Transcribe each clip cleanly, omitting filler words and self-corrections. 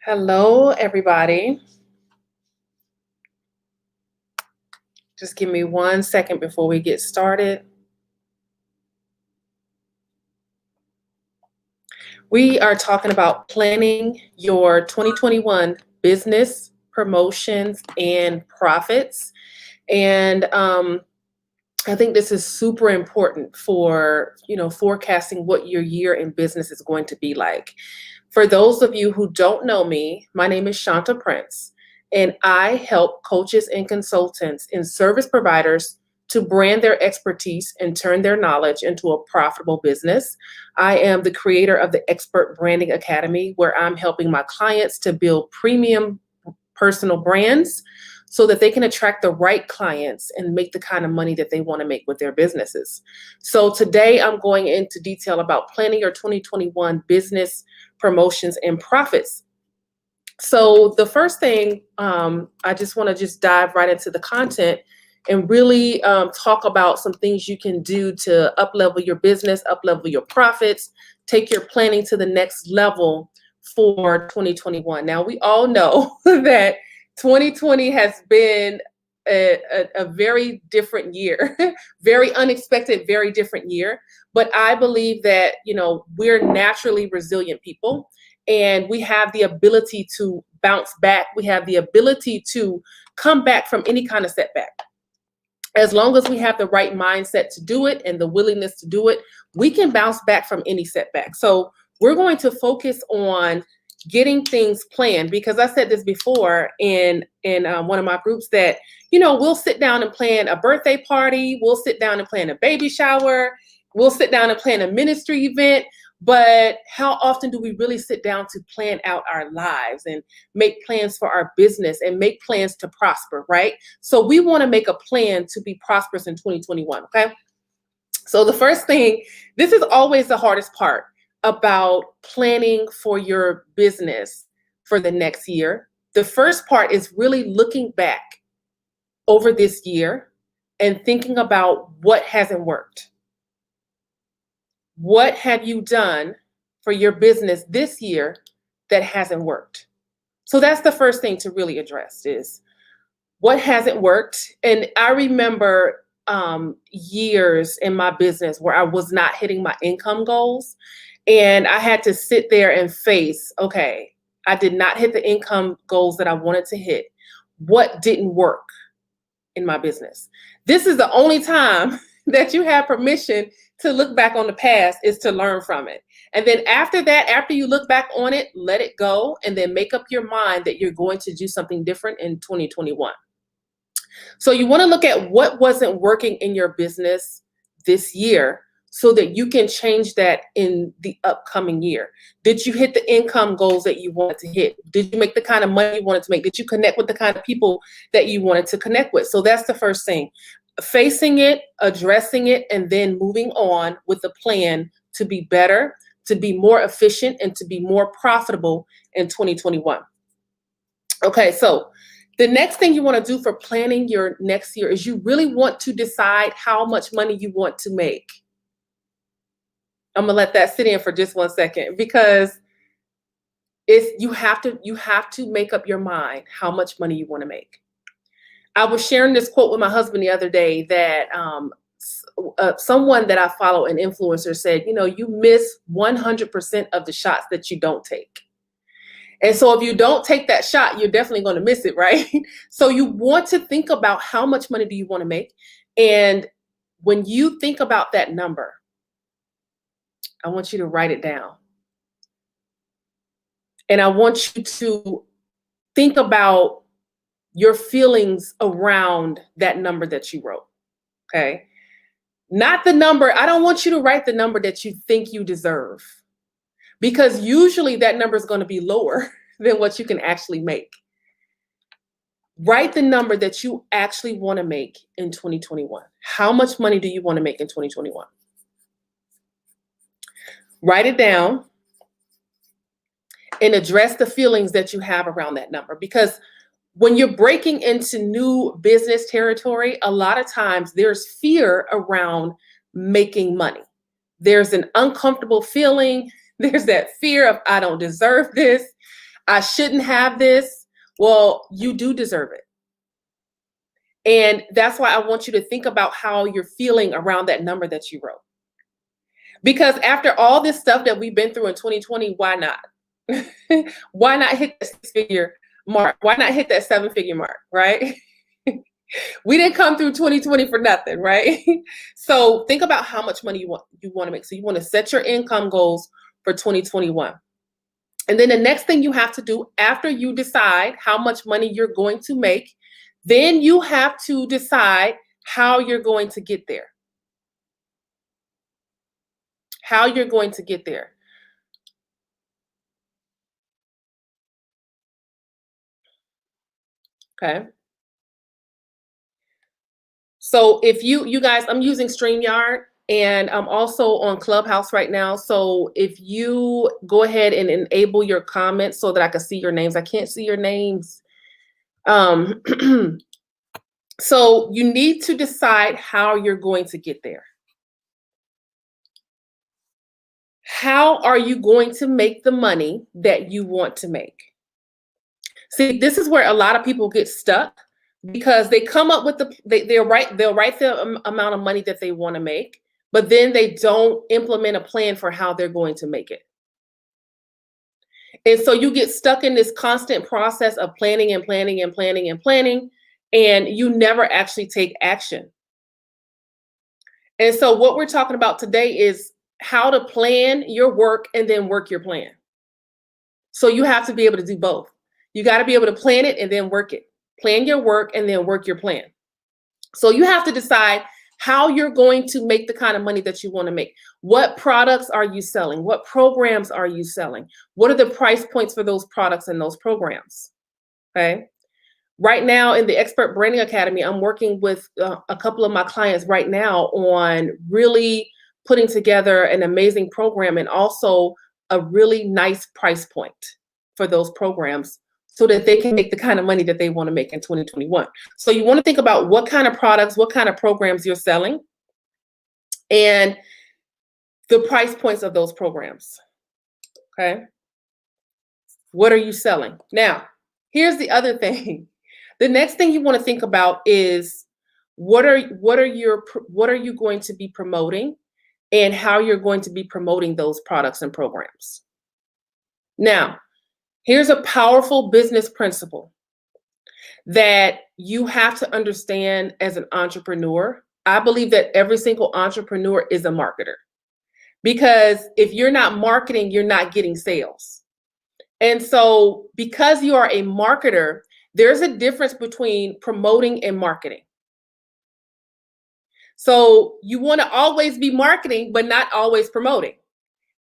Hello, everybody. Just give me 1 second before we get started. We are talking about planning your 2021 business promotions and profits. And I think this is super important for, forecasting what your year in business is going to be like. For those of you who don't know me, my name is Shanta Prince, and I help coaches and consultants and service providers to brand their expertise and turn their knowledge into a profitable business. I am the creator of the Expert Branding Academy, where I'm helping my clients to build premium personal brands so that they can attract the right clients and make the kind of money that they want to make with their businesses. So today I'm going into detail about planning your 2021 business promotions and profits. So the first thing, I just want to just dive right into the content and really talk about some things you can do to up-level your business, up-level your profits, take your planning to the next level for 2021. Now, we all know that 2020 has been a very different year, very unexpected, very different year. But I believe that, we're naturally resilient people, and we have the ability to bounce back. We have the ability to come back from any kind of setback. As long as we have the right mindset to do it and the willingness to do it, we can bounce back from any setback. So we're going to focus on getting things planned, because I said this before in one of my groups that, we'll sit down and plan a birthday party, we'll sit down and plan a baby shower, we'll sit down and plan a ministry event. But how often do we really sit down to plan out our lives and make plans for our business and make plans to prosper, right? So we want to make a plan to be prosperous in 2021, okay? So the first thing, this is always the hardest part about planning for your business for the next year. The first part is really looking back over this year and thinking about what hasn't worked. What have you done for your business this year that hasn't worked? So that's the first thing to really address, is what hasn't worked. And I remember years in my business where I was not hitting my income goals, and I had to sit there and face, okay, I did not hit the income goals that I wanted to hit. What didn't work in my business? This is the only time that you have permission to look back on the past, is to learn from it. And then after that, after you look back on it, let it go, and then make up your mind that you're going to do something different in 2021. So you want to look at what wasn't working in your business this year so that you can change that in the upcoming year. Did you hit the income goals that you wanted to hit? Did you make the kind of money you wanted to make? Did you connect with the kind of people that you wanted to connect with? So that's the first thing. Facing it, addressing it, and then moving on with a plan to be better, to be more efficient, and to be more profitable in 2021. Okay, so the next thing you want to do for planning your next year is you really want to decide how much money you want to make. I'm gonna let that sit in for just 1 second, because you have to make up your mind how much money you want to make. I was sharing this quote with my husband the other day that someone that I follow, an influencer, said, you miss 100% of the shots that you don't take. And so if you don't take that shot, you're definitely going to miss it, right? So you want to think about how much money do you want to make. And when you think about that number, I want you to write it down. And I want you to think about your feelings around that number that you wrote, okay? Not the number. I don't want you to write the number that you think you deserve, because usually that number is going to be lower than what you can actually make. Write the number that you actually want to make in 2021. How much money do you want to make in 2021? Write it down and address the feelings that you have around that number, because when you're breaking into new business territory, a lot of times there's fear around making money. There's an uncomfortable feeling. There's that fear of, I don't deserve this. I shouldn't have this. Well, you do deserve it. And that's why I want you to think about how you're feeling around that number that you wrote. Because after all this stuff that we've been through in 2020, why not? Why not hit that 6-figure mark? Why not hit that 7-figure mark, right? We didn't come through 2020 for nothing, right? So think about how much money you want to make. So you want to set your income goals for 2021. And then the next thing you have to do after you decide how much money you're going to make, then you have to decide how you're going to get there. How you're going to get there. Okay. So if you guys, I'm using StreamYard and I'm also on Clubhouse right now. So if you go ahead and enable your comments so that I can see your names. I can't see your names. So you need to decide how you're going to get there. How are you going to make the money that you want to make? See, this is where a lot of people get stuck because they come up with they'll write the amount of money that they want to make, but then they don't implement a plan for how they're going to make it. And so you get stuck in this constant process of planning and planning and planning and planning, and you never actually take action. And so what we're talking about today is how to plan your work and then work your plan. So you have to be able to do both. You got to be able to plan it and then work it. Plan your work and then work your plan. So you have to decide how you're going to make the kind of money that you want to make. What products are you selling? What programs are you selling? What are the price points for those products and those programs? Okay. Right now in the Expert Branding Academy, I'm working with a couple of my clients right now on really putting together an amazing program and also a really nice price point for those programs so that they can make the kind of money that they want to make in 2021. So you want to think about what kind of products, what kind of programs you're selling, and the price points of those programs. Okay. What are you selling? Now, here's the other thing. The next thing you want to think about is what are you going to be promoting and how you're going to be promoting those products and programs. Now, here's a powerful business principle that you have to understand as an entrepreneur. I believe that every single entrepreneur is a marketer, because if you're not marketing, you're not getting sales. And so because you are a marketer, there's a difference between promoting and marketing. So you want to always be marketing, but not always promoting.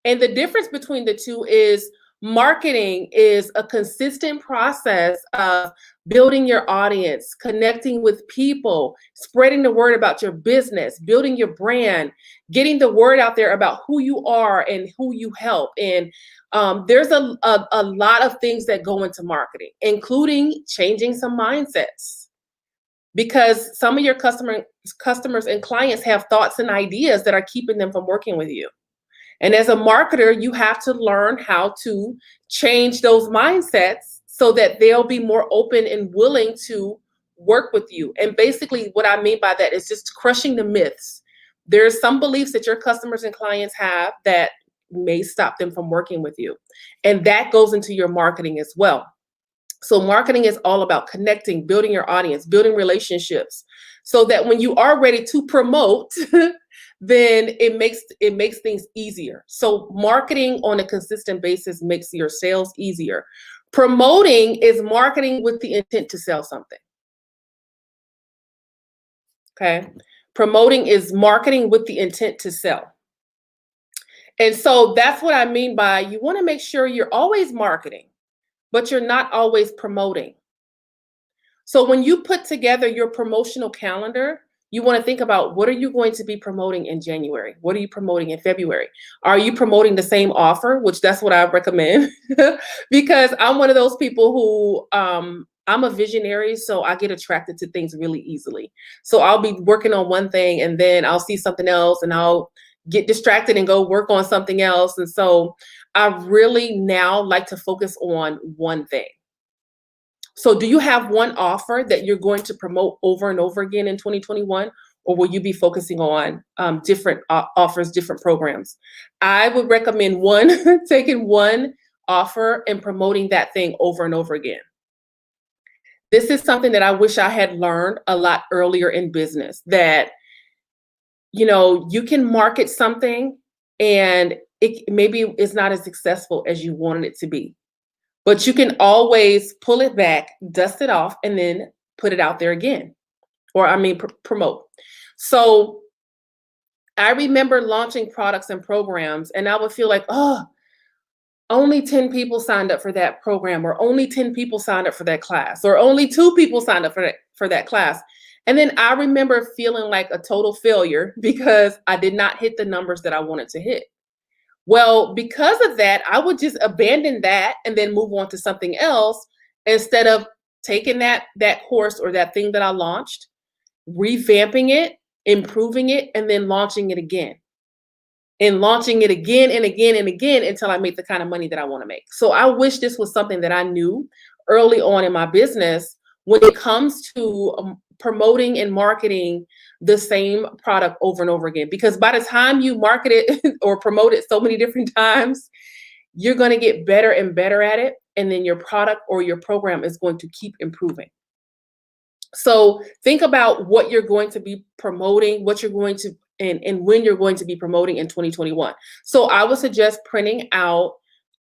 And the difference between the two is marketing is a consistent process of building your audience, connecting with people, spreading the word about your business, building your brand, getting the word out there about who you are and who you help. And there's a lot of things that go into marketing, including changing some mindsets, because some of your customers and clients have thoughts and ideas that are keeping them from working with you. And as a marketer, you have to learn how to change those mindsets so that they'll be more open and willing to work with you. And basically what I mean by that is just crushing the myths. There's some beliefs that your customers and clients have that may stop them from working with you. And that goes into your marketing as well. So marketing is all about connecting, building your audience, building relationships, so that when you are ready to promote, then it makes things easier. So marketing on a consistent basis makes your sales easier. Promoting is marketing with the intent to sell something. Okay. Promoting is marketing with the intent to sell. And so that's what I mean by you want to make sure you're always marketing, but you're not always promoting. So when you put together your promotional calendar, you want to think about what are you going to be promoting in January? What are you promoting in February? Are you promoting the same offer? Which that's what I recommend because I'm one of those people who I'm a visionary, so I get attracted to things really easily. So I'll be working on one thing and then I'll see something else and I'll get distracted and go work on something else. And so I really now like to focus on one thing. So do you have one offer that you're going to promote over and over again in 2021? Or will you be focusing on different offers, different programs? I would recommend taking one offer and promoting that thing over and over again. This is something that I wish I had learned a lot earlier in business, that, you can market something and it maybe is not as successful as you wanted it to be. But you can always pull it back, dust it off, and then put it out there again. Or promote. So I remember launching products and programs, and I would feel like, oh, only 10 people signed up for that program, or only 10 people signed up for that class, or only 2 people signed up for that class. And then I remember feeling like a total failure because I did not hit the numbers that I wanted to hit. Well, because of that, I would just abandon that and then move on to something else instead of taking that course or that thing that I launched, revamping it, improving it, and then launching it again. And launching it again and again and again until I make the kind of money that I want to make. So I wish this was something that I knew early on in my business when it comes to promoting and marketing the same product over and over again. Because by the time you market it or promote it so many different times, you're going to get better and better at it. And then your product or your program is going to keep improving. So think about what you're going to be promoting, what you're going to, and when you're going to be promoting in 2021. So I would suggest printing out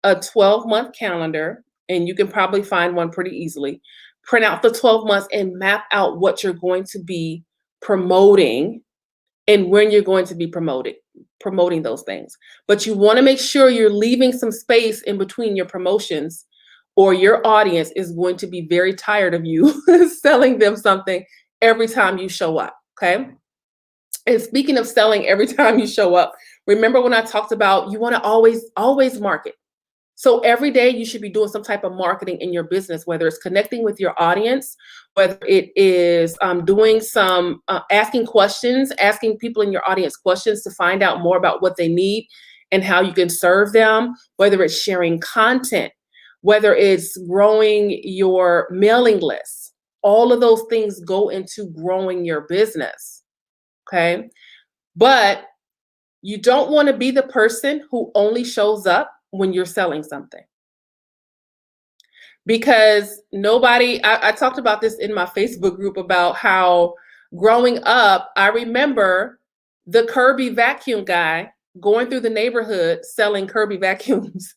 a 12-month calendar, and you can probably find one pretty easily. Print out the 12 months and map out what you're going to be promoting and when you're going to be promoting those things. But you want to make sure you're leaving some space in between your promotions, or your audience is going to be very tired of you selling them something every time you show up, okay? And speaking of selling every time you show up, remember when I talked about you want to always market. So every day you should be doing some type of marketing in your business, whether it's connecting with your audience, whether it is doing some asking questions, asking people in your audience questions to find out more about what they need and how you can serve them, whether it's sharing content, whether it's growing your mailing list. All of those things go into growing your business, okay? But you don't want to be the person who only shows up when you're selling something. Because I talked about this in my Facebook group about how growing up, I remember the Kirby vacuum guy going through the neighborhood selling Kirby vacuums.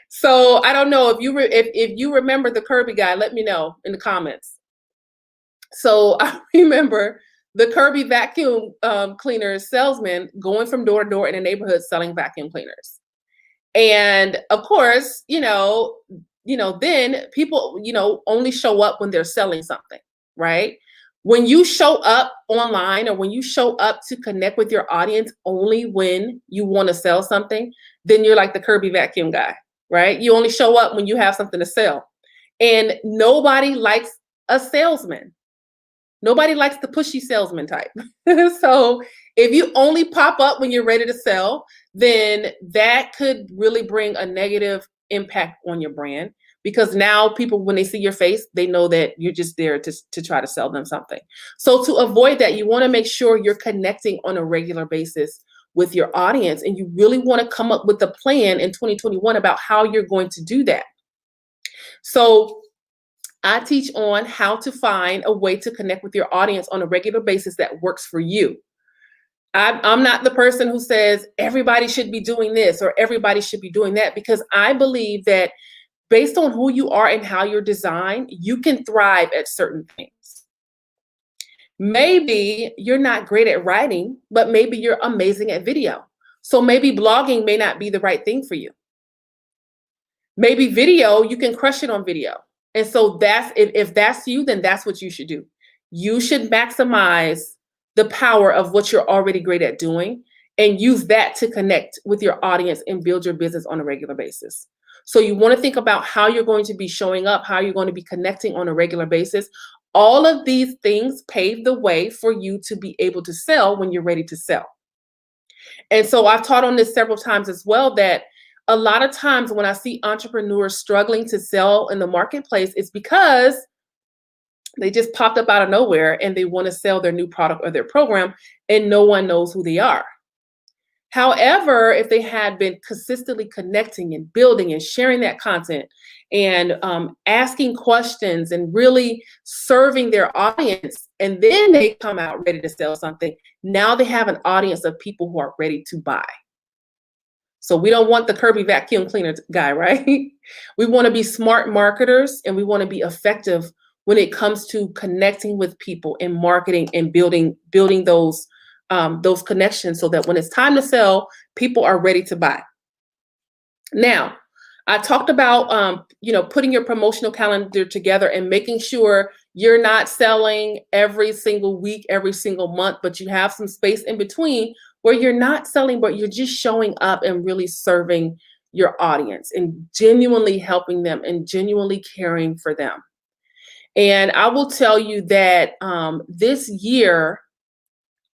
So I don't know if you remember the Kirby guy, let me know in the comments. So I remember the Kirby vacuum cleaner salesman going from door to door in a neighborhood selling vacuum cleaners. And of course, then people, only show up when they're selling something, right? When you show up online or when you show up to connect with your audience only when you want to sell something, then you're like the Kirby vacuum guy, right? You only show up when you have something to sell. And nobody likes a salesman. Nobody likes the pushy salesman type. So if you only pop up when you're ready to sell, then that could really bring a negative impact on your brand, because now people, when they see your face, they know that you're just there to try to sell them something. So to avoid that, you want to make sure you're connecting on a regular basis with your audience, and you really want to come up with a plan in 2021 about how you're going to do that. So I teach on how to find a way to connect with your audience on a regular basis that works for you. I'm not the person who says everybody should be doing this or everybody should be doing that, because I believe that based on who you are and how you're designed, you can thrive at certain things. Maybe you're not great at writing, but maybe you're amazing at video. So maybe blogging may not be the right thing for you. Maybe video, you can crush it on video. And so if that's you, then that's what you should do. You should maximize the power of what you're already great at doing and use that to connect with your audience and build your business on a regular basis. So you want to think about how you're going to be showing up, how you're going to be connecting on a regular basis. All of these things pave the way for you to be able to sell when you're ready to sell. And so I've taught on this several times as well, that a lot of times when I see entrepreneurs struggling to sell in the marketplace, it's because they just popped up out of nowhere and they want to sell their new product or their program, and no one knows who they are. However, if they had been consistently connecting and building and sharing that content and asking questions and really serving their audience, and then they come out ready to sell something, now they have an audience of people who are ready to buy. So we don't want the Kirby vacuum cleaner guy, right? We want to be smart marketers, and we want to be effective when it comes to connecting with people and marketing and building those connections, so that when it's time to sell, people are ready to buy. Now, I talked about putting your promotional calendar together and making sure you're not selling every single week, every single month, but you have some space in between where you're not selling, but you're just showing up and really serving your audience and genuinely helping them and genuinely caring for them. And I will tell you that this year,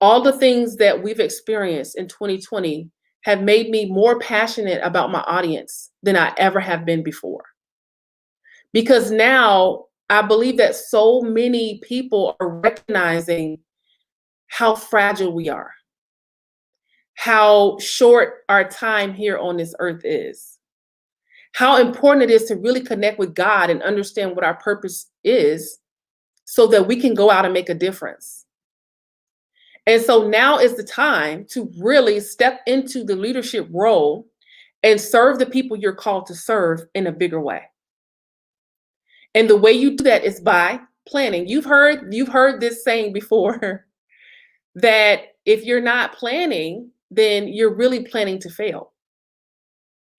all the things that we've experienced in 2020 have made me more passionate about my audience than I ever have been before. Because now I believe that so many people are recognizing how fragile we are, how short our time here on this earth is, how important it is to really connect with God and understand what our purpose is, so that we can go out and make a difference. And so now is the time to really step into the leadership role and serve the people you're called to serve in a bigger way. And the way you do that is by planning. You've heard this saying before, that if you're not planning, then you're really planning to fail,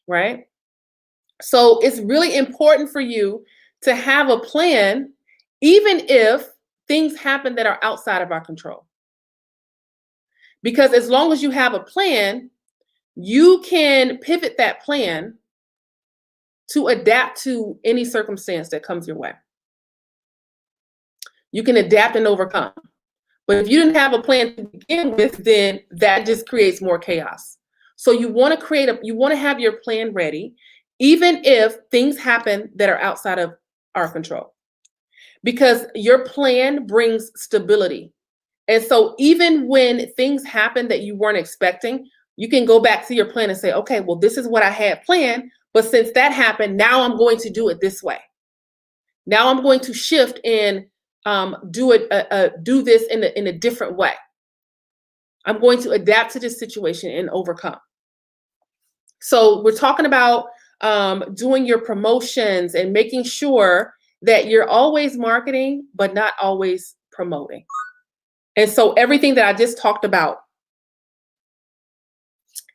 right? So it's really important for you to have a plan, even if things happen that are outside of our control. Because as long as you have a plan, you can pivot that plan to adapt to any circumstance that comes your way. You can adapt and overcome. But if you didn't have a plan to begin with, then that just creates more chaos. So you want to have your plan ready, even if things happen that are outside of our control. Because your plan brings stability. And so even when things happen that you weren't expecting, you can go back to your plan and say, okay, well, this is what I had planned, but since that happened, now I'm going to do it this way. Now I'm going to shift and do this in a different way. I'm going to adapt to this situation and overcome. So we're talking about doing your promotions and making sure that you're always marketing, but not always promoting. And so everything that I just talked about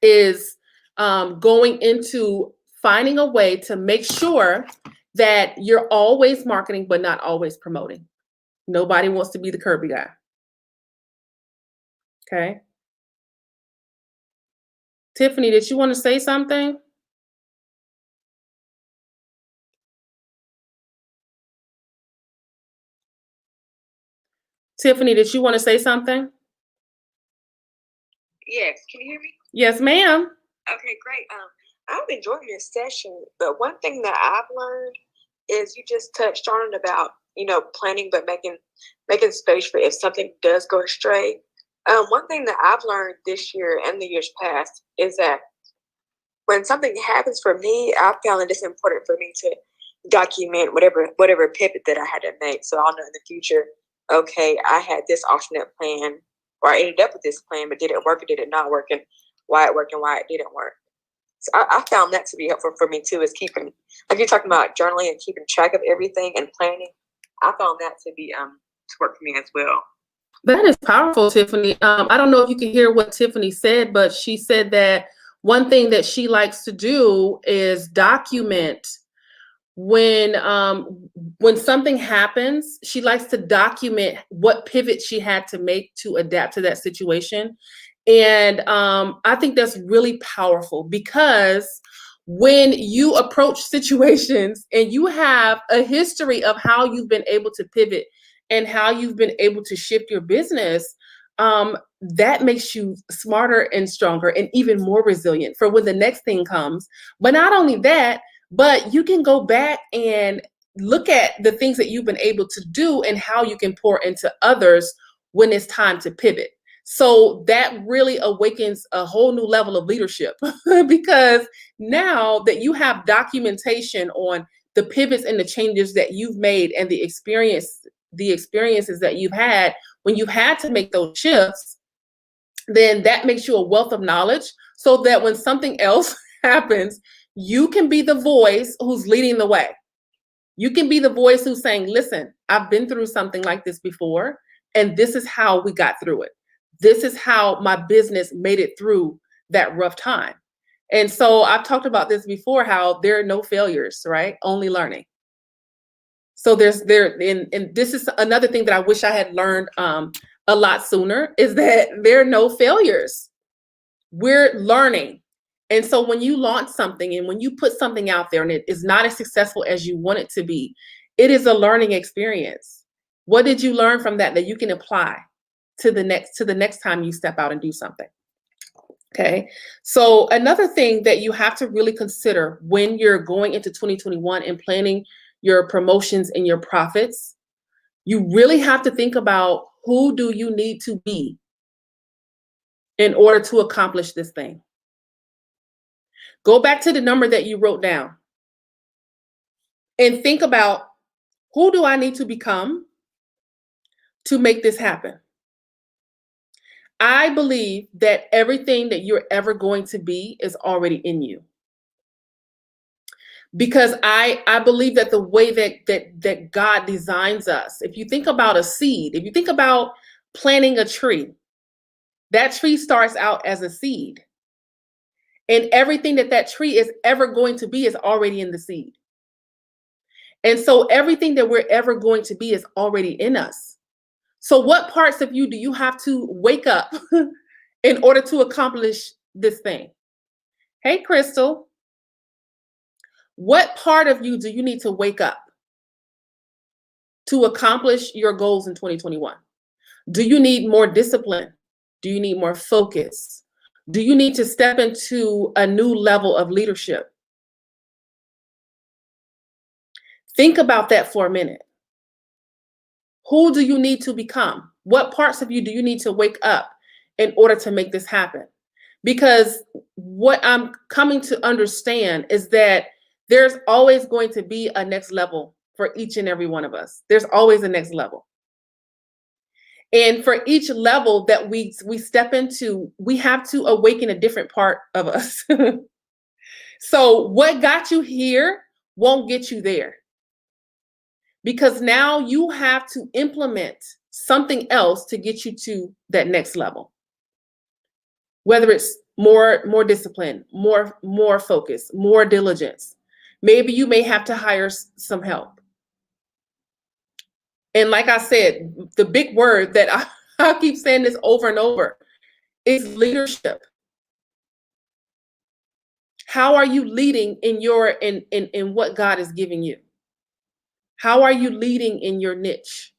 is going into finding a way to make sure that you're always marketing, but not always promoting. Nobody wants to be the Kirby guy. Okay. Tiffany, did you want to say something? Tiffany, did you want to say something? Yes. Can you hear me? Yes, ma'am. Okay, great. I've enjoyed your session, but one thing that I've learned is you just touched on it about, planning, but making space for if something does go astray. One thing that I've learned this year and the years past is that when something happens for me, I found that it's important for me to document whatever pivot that I had to make, so I'll know in the future, okay, I had this alternate plan, or I ended up with this plan, but did it work or did it not work, and why it worked and why it didn't work. So I found that to be helpful for me too, is keeping, like you're talking about journaling and keeping track of everything and planning. I found that to be to work for me as well. That is powerful, Tiffany. I don't know if you can hear what Tiffany said, but she said that one thing that she likes to do is document when something happens. She likes to document what pivot she had to make to adapt to that situation. And I think that's really powerful, because when you approach situations and you have a history of how you've been able to pivot and how you've been able to shift your business, that makes you smarter and stronger and even more resilient for when the next thing comes. But not only that, but you can go back and look at the things that you've been able to do and how you can pour into others when it's time to pivot. So that really awakens a whole new level of leadership because now that you have documentation on the pivots and the changes that you've made and the experiences that you've had when you've had to make those shifts, then that makes you a wealth of knowledge so that when something else happens, you can be the voice who's leading the way. You can be the voice who's saying, listen, I've been through something like this before, and this is how we got through it. This is how my business made it through that rough time. And so I've talked about this before, how there are no failures, right? Only learning. So and this is another thing that I wish I had learned a lot sooner, is that there are no failures. We're learning. And so when you launch something and when you put something out there and it is not as successful as you want it to be, it is a learning experience. What did you learn from that you can apply to the next time you step out and do something? Okay. So another thing that you have to really consider when you're going into 2021 and planning your promotions and your profits, you really have to think about, who do you need to be in order to accomplish this thing? Go back to the number that you wrote down and think about, who do I need to become to make this happen? I believe that everything that you're ever going to be is already in you. Because I believe that the way that God designs us, if you think about a seed, if you think about planting a tree, that tree starts out as a seed. And everything that tree is ever going to be is already in the seed. And so everything that we're ever going to be is already in us. So what parts of you do you have to wake up in order to accomplish this thing? Hey, Crystal. What part of you do you need to wake up to accomplish your goals in 2021? Do you need more discipline? Do you need more focus? Do you need to step into a new level of leadership? Think about that for a minute. Who do you need to become? What parts of you do you need to wake up in order to make this happen? Because what I'm coming to understand is that there's always going to be a next level for each and every one of us. There's always a next level. And for each level that we step into, we have to awaken a different part of us. So what got you here won't get you there. Because now you have to implement something else to get you to that next level. Whether it's more discipline, more focus, more diligence. Maybe you may have to hire some help. And like I said, the big word that I keep saying this over and over is leadership. How are you leading in what God is giving you? How are you leading in your niche?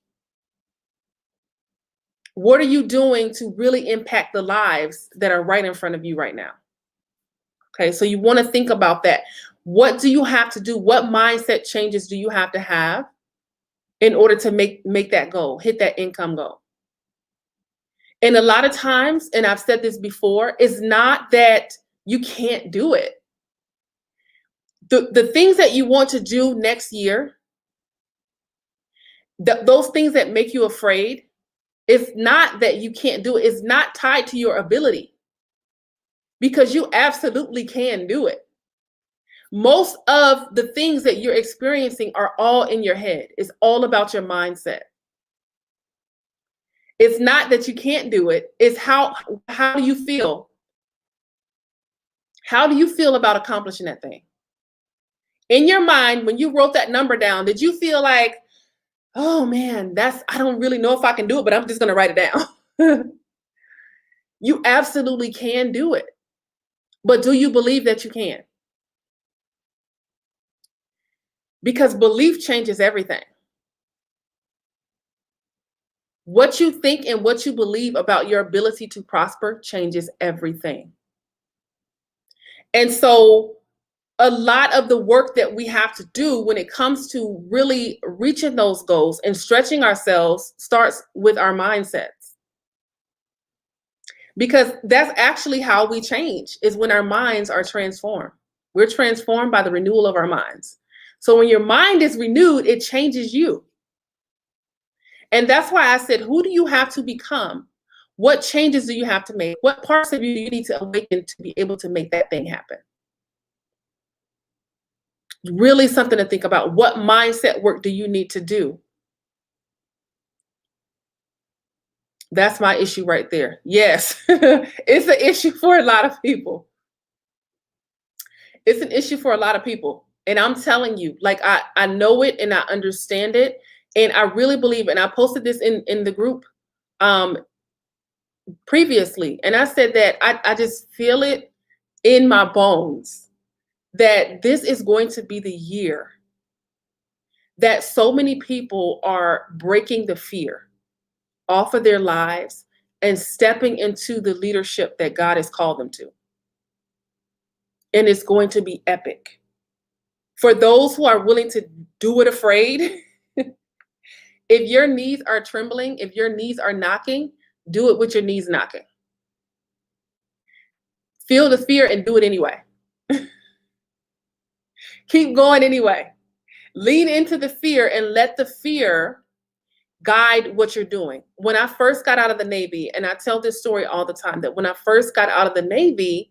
What are you doing to really impact the lives that are right in front of you right now? Okay, so you want to think about that. What do you have to do? What mindset changes do you have to have in order to make that goal, hit that income goal? And a lot of times, and I've said this before, it's not that you can't do it. The things that you want to do next year, those things that make you afraid, it's not that you can't do it. It's not tied to your ability, because you absolutely can do it. Most of the things that you're experiencing are all in your head. It's all about your mindset. It's not that you can't do it. It's how do you feel? How do you feel about accomplishing that thing? In your mind, when you wrote that number down, did you feel like, oh man, I don't really know if I can do it, but I'm just going to write it down? You absolutely can do it. But do you believe that you can? Because belief changes everything. What you think and what you believe about your ability to prosper changes everything. And so a lot of the work that we have to do when it comes to really reaching those goals and stretching ourselves starts with our mindsets. Because that's actually how we change, is when our minds are transformed. We're transformed by the renewal of our minds. So when your mind is renewed, it changes you. And that's why I said, who do you have to become? What changes do you have to make? What parts of you do you need to awaken to be able to make that thing happen? Really something to think about. What mindset work do you need to do? That's my issue right there. Yes, it's an issue for a lot of people. It's an issue for a lot of people. And I'm telling you, like, I know it and I understand it. And I really believe, and I posted this in the group previously, and I said that I just feel it in my bones that this is going to be the year that so many people are breaking the fear off of their lives and stepping into the leadership that God has called them to. And it's going to be epic. For those who are willing to do it afraid, if your knees are trembling, if your knees are knocking, do it with your knees knocking. Feel the fear and do it anyway. Keep going anyway. Lean into the fear and let the fear guide what you're doing. When I first got out of the Navy, and I tell this story all the time, that when I first got out of the Navy,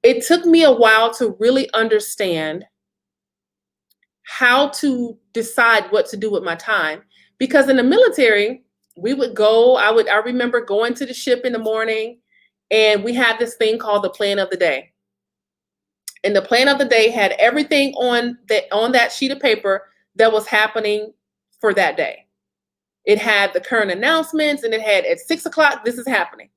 it took me a while to really understand how to decide what to do with my time. Because in the military, we would go, I remember going to the ship in the morning, and we had this thing called the plan of the day. And the plan of the day had everything on that sheet of paper that was happening for that day. It had the current announcements, and it had at 6 o'clock, this is happening.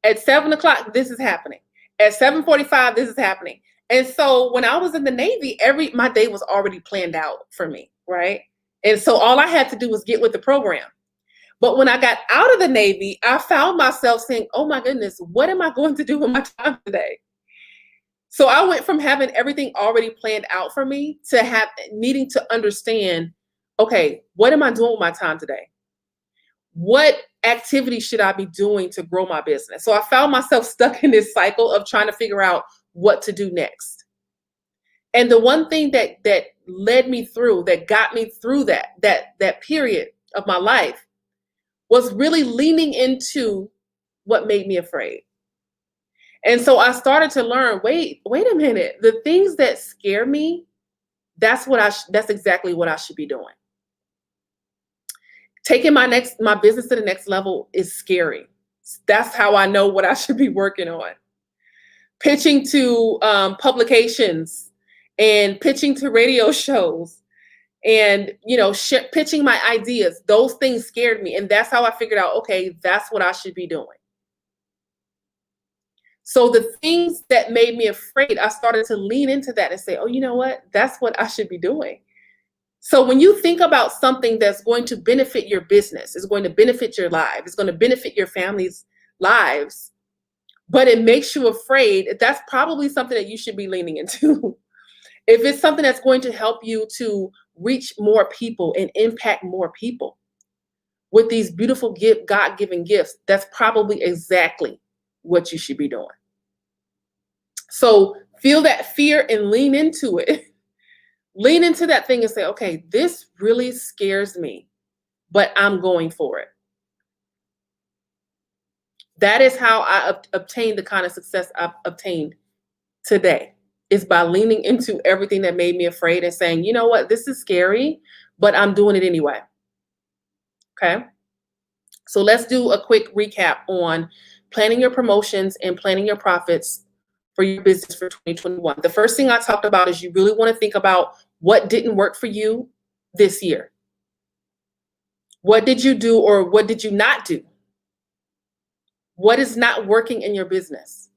At 7 o'clock, this is happening. At 7:45, this is happening. And so when I was in the Navy, my day was already planned out for me, right? And so all I had to do was get with the program. But when I got out of the Navy, I found myself saying, oh my goodness, what am I going to do with my time today? So I went from having everything already planned out for me to needing to understand, okay, what am I doing with my time today? What activity should I be doing to grow my business? So I found myself stuck in this cycle of trying to figure out what to do next. And the one thing that led me through, that got me through that period of my life, was really leaning into what made me afraid. And so I started to learn, wait a minute, the things that scare me, that's exactly what I should be doing. Taking my business to the next level is scary. That's how I know what I should be working on. Pitching to publications and pitching to radio shows and, pitching my ideas. Those things scared me. And that's how I figured out, okay, that's what I should be doing. So the things that made me afraid, I started to lean into that and say, oh, you know what? That's what I should be doing. So when you think about something that's going to benefit your business, it's going to benefit your life, it's going to benefit your family's lives, but it makes you afraid, that's probably something that you should be leaning into. If it's something that's going to help you to reach more people and impact more people with these beautiful God-given gifts, that's probably exactly what you should be doing. So feel that fear and lean into it. Lean into that thing and say, okay, this really scares me, but I'm going for it. That is how I obtained the kind of success I've obtained today, is by leaning into everything that made me afraid and saying, you know what, this is scary, but I'm doing it anyway. Okay. So let's do a quick recap on planning your promotions and planning your profits for your business for 2021. The first thing I talked about is you really want to think about what didn't work for you this year. What did you do or what did you not do? What is not working in your business?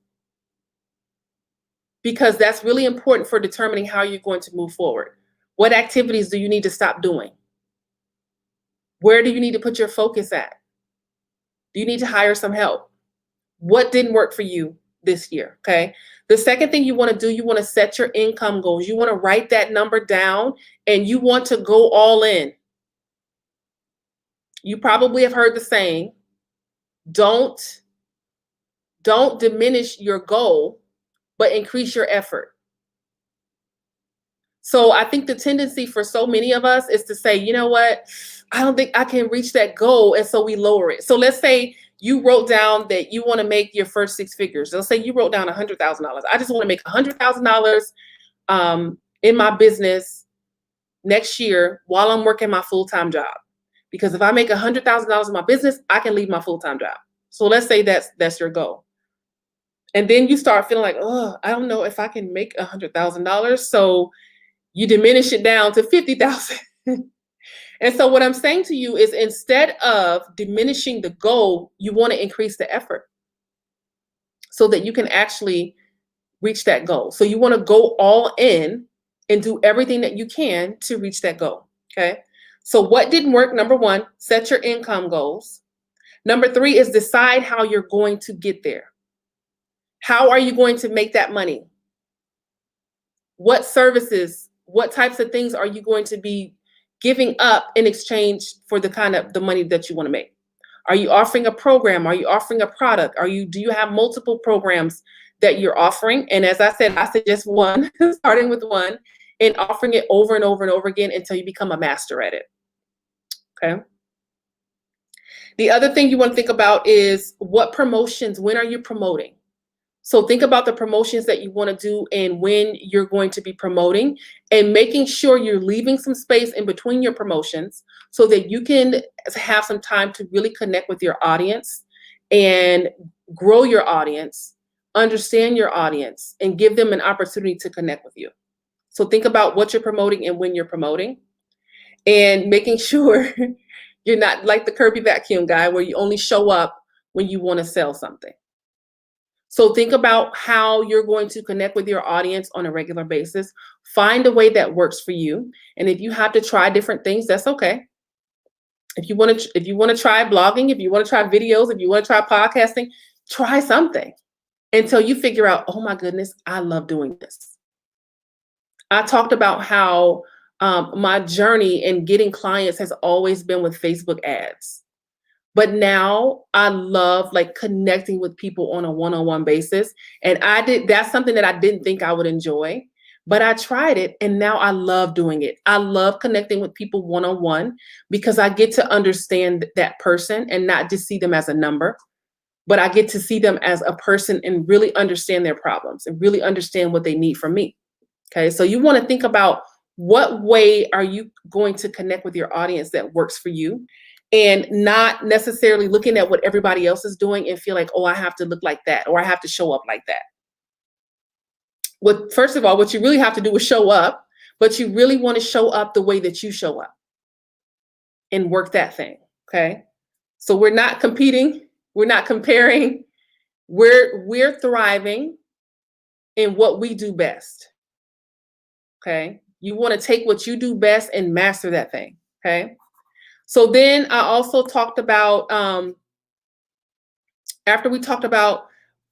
Because that's really important for determining how you're going to move forward. What activities do you need to stop doing? Where do you need to put your focus at? Do you need to hire some help? What didn't work for you this year? Okay. The second thing you want to do, you want to set your income goals. You want to write that number down and you want to go all in. You probably have heard the saying, don't diminish your goal, but increase your effort. So I think the tendency for so many of us is to say, you know what, I don't think I can reach that goal. And so we lower it. So let's say you wrote down that you want to make your first 6 figures. Let's say you wrote down $100,000. I just want to make $100,000 in my business next year while I'm working my full-time job. Because if I make $100,000 in my business, I can leave my full-time job. So let's say that's your goal. And then you start feeling like, oh, I don't know if I can make $100,000. So you diminish it down to 50,000. And so what I'm saying to you is, instead of diminishing the goal, you want to increase the effort so that you can actually reach that goal. So you want to go all in and do everything that you can to reach that goal. Okay. So what didn't work? Number 1, set your income goals. Number 3 is decide how you're going to get there. How are you going to make that money? What services, what types of things are you going to be giving up in exchange for the money that you want to make? Are you offering a program? Are you offering a product? Do you have multiple programs that you're offering? And as I said, I suggest one, starting with one and offering it over and over and over again until you become a master at it. Okay. The other thing you want to think about is what promotions, when are you promoting? So think about the promotions that you want to do and when you're going to be promoting, and making sure you're leaving some space in between your promotions so that you can have some time to really connect with your audience and grow your audience, understand your audience, and give them an opportunity to connect with you. So think about what you're promoting and when you're promoting, and making sure you're not like the Kirby vacuum guy where you only show up when you want to sell something. So think about how you're going to connect with your audience on a regular basis. Find a way that works for you. And if you have to try different things, that's okay. If you want to try blogging, if you want to try videos, if you want to try podcasting, try something until you figure out, oh my goodness, I love doing this. I talked about how my journey in getting clients has always been with Facebook ads. But now I love connecting with people on a one-on-one basis. And that's something that I didn't think I would enjoy, but I tried it and now I love doing it. I love connecting with people one-on-one because I get to understand that person and not just see them as a number, but I get to see them as a person and really understand their problems and really understand what they need from me. Okay. So you want to think about what way are you going to connect with your audience that works for you, and not necessarily looking at what everybody else is doing and feel like, oh, I have to look like that or I have to show up like that. First of all, what you really have to do is show up, but you really want to show up the way that you show up and work that thing. Okay. So we're not competing. We're not comparing. We're thriving in what we do best. Okay. You want to take what you do best and master that thing. Okay. So then I also talked about, after we talked about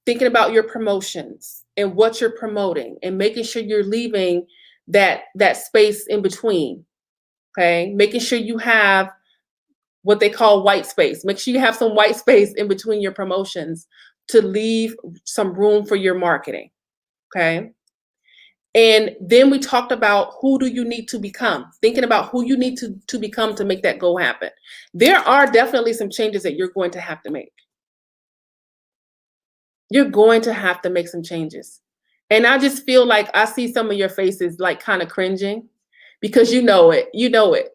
thinking about your promotions and what you're promoting and making sure you're leaving that space in between, okay? Making sure you have what they call white space. Make sure you have some white space in between your promotions to leave some room for your marketing, okay? And then we talked about who do you need to become, thinking about who you need to become to make that goal happen. There are definitely some changes that you're going to have to make. You're going to have to make some changes. And I just feel like I see some of your faces kind of cringing because you know it. You know it.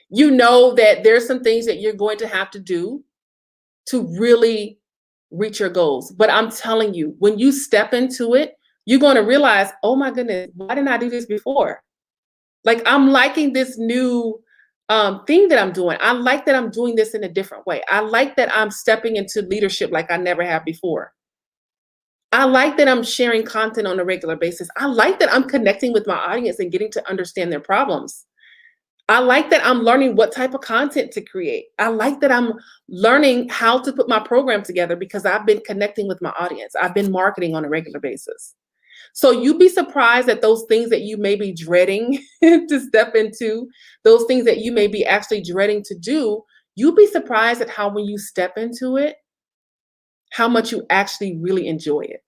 You know that there's some things that you're going to have to do to really reach your goals. But I'm telling you, when you step into it, you're going to realize, oh my goodness, why didn't I do this before? I'm liking this new thing that I'm doing. I like that I'm doing this in a different way. I like that I'm stepping into leadership like I never have before. I like that I'm sharing content on a regular basis. I like that I'm connecting with my audience and getting to understand their problems. I like that I'm learning what type of content to create. I like that I'm learning how to put my program together because I've been connecting with my audience. I've been marketing on a regular basis. So you'd be surprised at those things that you may be dreading to step into, those things that you may be actually dreading to do. You'd be surprised at how when you step into it, how much you actually really enjoy it.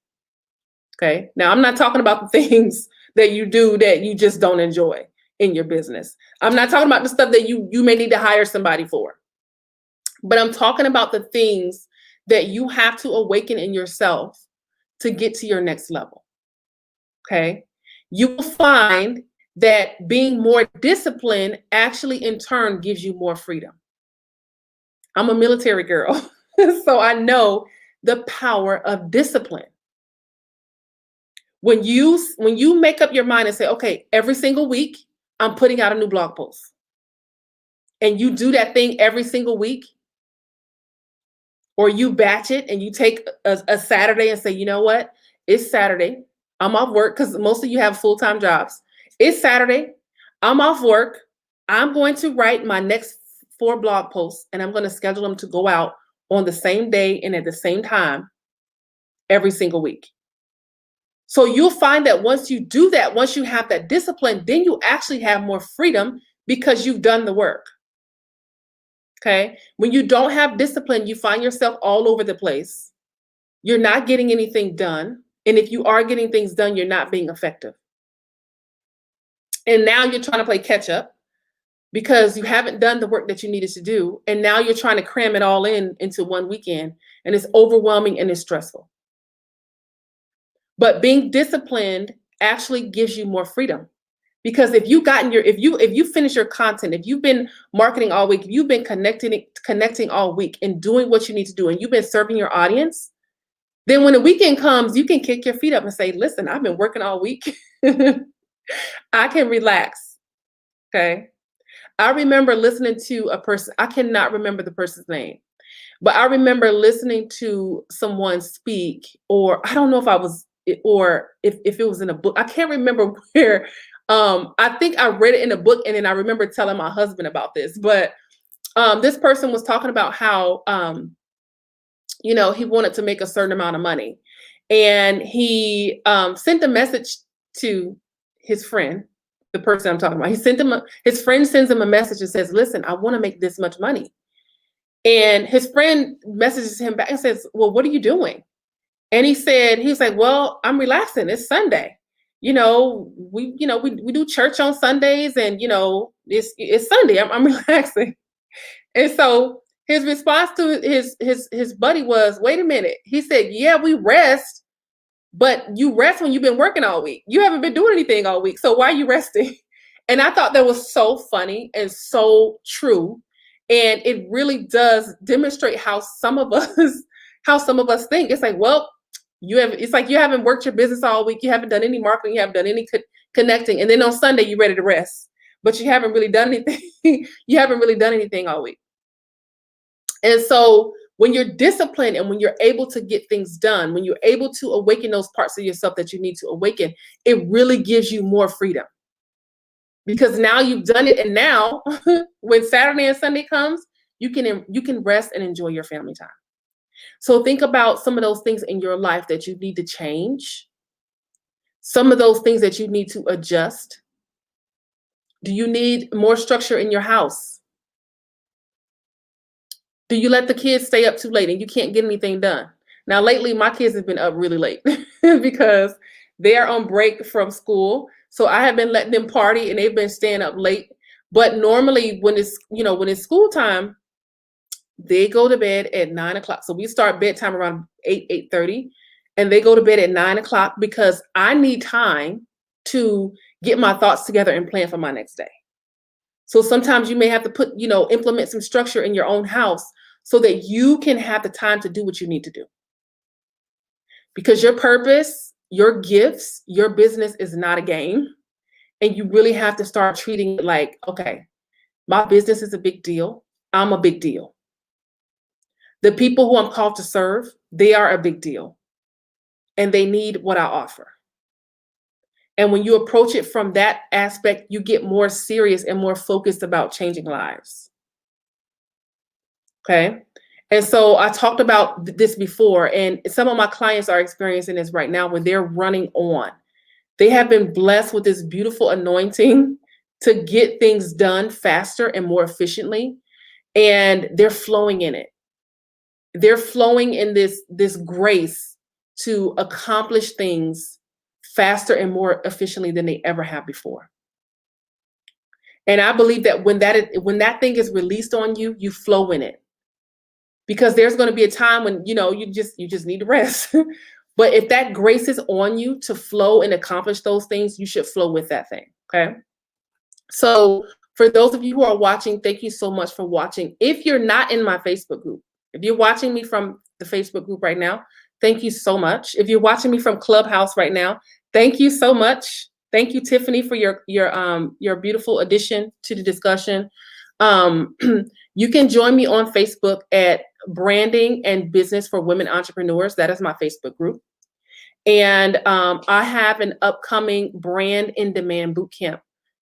Okay. Now, I'm not talking about the things that you do that you just don't enjoy in your business. I'm not talking about the stuff that you may need to hire somebody for. But I'm talking about the things that you have to awaken in yourself to get to your next level. Okay. You will find that being more disciplined actually in turn gives you more freedom. I'm a military girl, so I know the power of discipline. When you make up your mind and say, okay, every single week, I'm putting out a new blog post. And you do that thing every single week, or you batch it and you take a Saturday and say, you know what? It's Saturday. I'm off work because most of you have full-time jobs. It's Saturday. I'm off work. I'm going to write my next 4 blog posts and I'm going to schedule them to go out on the same day and at the same time every single week. So you'll find that once you do that, once you have that discipline, then you actually have more freedom because you've done the work. Okay. When you don't have discipline, you find yourself all over the place. You're not getting anything done. And if you are getting things done, you're not being effective. And now you're trying to play catch up because you haven't done the work that you needed to do. And now you're trying to cram it all into one weekend. And it's overwhelming and it's stressful. But being disciplined actually gives you more freedom. Because if you finish your content, if you've been marketing all week, if you've been connecting all week and doing what you need to do, and you've been serving your audience, then when the weekend comes, you can kick your feet up and say, listen, I've been working all week. I can relax. Okay. I remember listening to a person, I cannot remember the person's name, but I remember listening to someone speak, or I don't know if I was, or if it was in a book. I can't remember where. I think I read it in a book, and then I remember telling my husband about this. But this person was talking about how he wanted to make a certain amount of money, and he sent a message to his friend, the person I'm talking about. His friend sends him a message and says, "Listen, I want to make this much money." And his friend messages him back and says, "Well, what are you doing?" And he's like, "Well, I'm relaxing. It's Sunday. We do church on Sundays, and it's Sunday. I'm relaxing." And so his response to his buddy was, "Wait a minute." He said, "Yeah, we rest, but you rest when you've been working all week. You haven't been doing anything all week. So why are you resting?" And I thought that was so funny and so true. And it really does demonstrate how some of us think. It's like, well, it's like you haven't worked your business all week. You haven't done any marketing. You haven't done any connecting. And then on Sunday, you're ready to rest, but you haven't really done anything. You haven't really done anything all week. And so when you're disciplined and when you're able to get things done, when you're able to awaken those parts of yourself that you need to awaken, it really gives you more freedom. Because now you've done it. And now when Saturday and Sunday comes, you can rest and enjoy your family time. So think about some of those things in your life that you need to change. Some of those things that you need to adjust. Do you need more structure in your house? Do you let the kids stay up too late and you can't get anything done? Now, lately, my kids have been up really late because they are on break from school. So I have been letting them party and they've been staying up late. But normally when it's school time, they go to bed at 9 o'clock. So we start bedtime around 8:30, and they go to bed at 9 o'clock because I need time to get my thoughts together and plan for my next day. So sometimes you may have to implement some structure in your own house so that you can have the time to do what you need to do. Because your purpose, your gifts, your business is not a game. And you really have to start treating it like, okay, my business is a big deal. I'm a big deal. The people who I'm called to serve, they are a big deal. And they need what I offer. And when you approach it from that aspect, you get more serious and more focused about changing lives. Okay. And so I talked about this before, and some of my clients are experiencing this right now where they're running on. They have been blessed with this beautiful anointing to get things done faster and more efficiently, and they're flowing in it. They're flowing in this grace to accomplish things faster and more efficiently than they ever have before. And I believe that when that thing is released on you, you flow in it. Because there's going to be a time when, you just need to rest. But if that grace is on you to flow and accomplish those things, you should flow with that thing. Okay. So for those of you who are watching, thank you so much for watching. If you're not in my Facebook group, if you're watching me from the Facebook group right now, thank you so much. If you're watching me from Clubhouse right now, thank you so much. Thank you, Tiffany, for your beautiful addition to the discussion. You can join me on Facebook at Branding and Business for Women Entrepreneurs. That is my Facebook group. And I have an upcoming Brand in Demand Bootcamp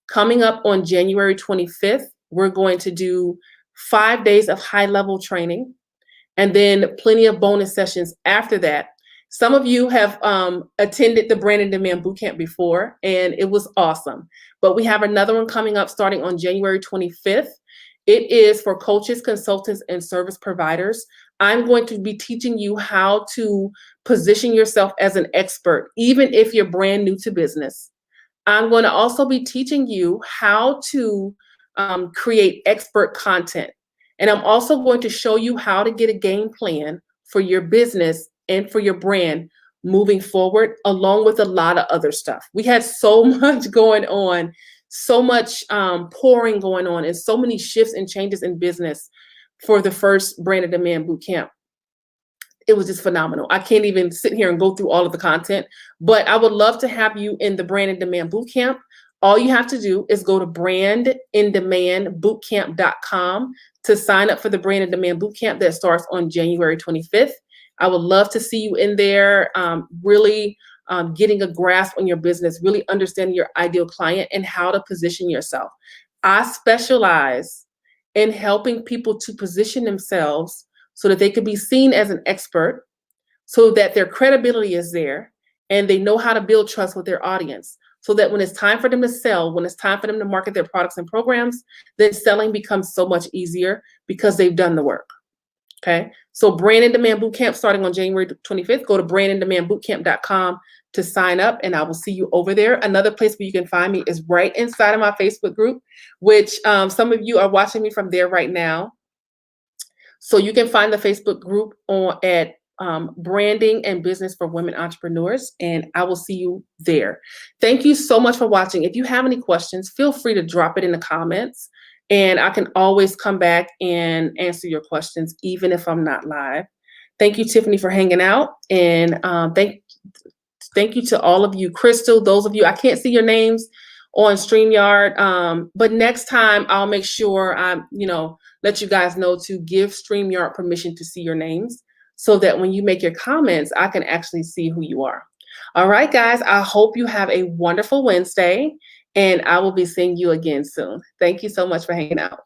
coming up on January 25th. We're going to do 5 days of high-level training and then plenty of bonus sessions after that. Some of you have attended the Brand in Demand Bootcamp before, and it was awesome. But we have another one coming up starting on January 25th. It is for coaches, consultants, and service providers. I'm going to be teaching you how to position yourself as an expert, even if you're brand new to business. I'm going to also be teaching you how to create expert content. And I'm also going to show you how to get a game plan for your business and for your brand moving forward, along with a lot of other stuff. We had so much going on, so much pouring going on, and so many shifts and changes in business for the first Brand in Demand Bootcamp. It was just phenomenal. I can't even sit here and go through all of the content, but I would love to have you in the Brand in Demand Bootcamp. All you have to do is go to brandindemandbootcamp.com to sign up for the Brand in Demand Bootcamp that starts on January 25th. I would love to see you in there, really getting a grasp on your business, really understanding your ideal client and how to position yourself. I specialize in helping people to position themselves so that they could be seen as an expert, so that their credibility is there and they know how to build trust with their audience, so that when it's time for them to sell, when it's time for them to market their products and programs, then selling becomes so much easier because they've done the work. Okay, so Brand in Demand Bootcamp starting on January 25th. Go to brandindemandbootcamp.com to sign up, and I will see you over there. Another place where you can find me is right inside of my Facebook group, which some of you are watching me from there right now. So you can find the Facebook group at Branding and Business for Women Entrepreneurs, and I will see you there. Thank you so much for watching. If you have any questions, feel free to drop it in the comments, and I can always come back and answer your questions, even if I'm not live. Thank you, Tiffany, for hanging out, and thank you to all of you. Crystal, those of you, I can't see your names on StreamYard, but next time I'll make sure let you guys know to give StreamYard permission to see your names, so that when you make your comments, I can actually see who you are. All right, guys, I hope you have a wonderful Wednesday, and I will be seeing you again soon. Thank you so much for hanging out.